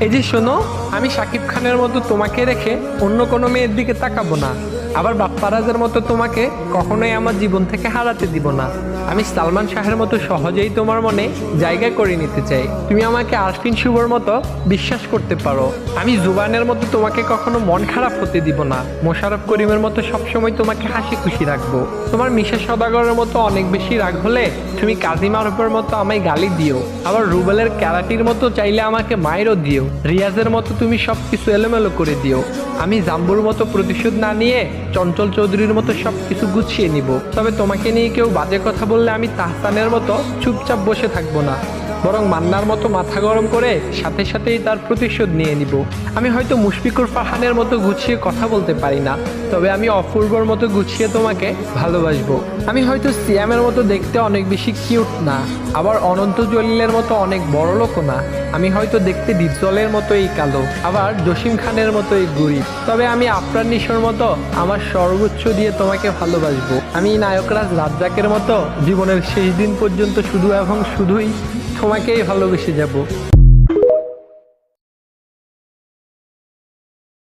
এই যে শোনো, আমি শাকিব খানের মতো তোমাকে রেখে অন্য কোনো মেয়ের দিকে তাকাবো না। আবার বাপ্পারাজের মতো তোমাকে কখনোই আমার জীবন থেকে হারাতে দিব না। আমি সালমান শাহের মতো সহজেই তোমার মনে জায়গা করে নিতে চাই। তুমি আমাকে আরফিন শুভর মতো বিশ্বাস করতে পারো। আমি জুবানের মতো তোমাকে কখনো মন খারাপ হতে দিব না। মোশাররফ করিমের মতো সবসময় তোমাকে হাসি খুশি রাখবো। তোমার মিশা সওদাগরের মতো অনেক বেশি রাগ হলে তুমি কাজী মারুফের মতো আমায় গালি দিও। আবার রুবেলের ক্যারাটির মতো চাইলে আমাকে মায়েরও দিও। রিয়াজের মতো তুমি সবকিছু এলোমেলো করে দিও। আমি জাম্বুর মতো প্রতিশোধ না নিয়ে চঞ্চল চৌধুরীর মতো সবকিছু গুছিয়ে নিব। তবে তোমাকে নিয়ে কেউ বাজে কথা বললে আমি তাহসানের মতো চুপচাপ বসে থাকবো না, বরং মান্নার মতো মাথা গরম করে সাথে সাথেই তার প্রতিশোধ নিয়ে নিব। আমি হয়তো মুশফিকুর ফারহানের মতো গুছিয়ে কথা বলতে পারি না, তবে আমি অপূর্বর মতো গুছিয়ে তোমাকে ভালোবাসবো। আমি হয়তো সিয়ামের মতো দেখতে অনেক বেশি কিউট না, আবার অনন্ত জলিলের মতো অনেক বড় লোকও না। আমি হয়তো দেখতে ডিপজলের মতোই কালো, আবার জসিম খানের মতোই গরিব, তবে আমি আফরান নিশোর মতো আমার সর্বোচ্চ দিয়ে তোমাকে ভালোবাসবো। আমি নায়করাজ রাজ্জাকের মতো জীবনের শেষ দিন পর্যন্ত শুধু এবং শুধুই তোমাকেই ভালোবেসে যাব।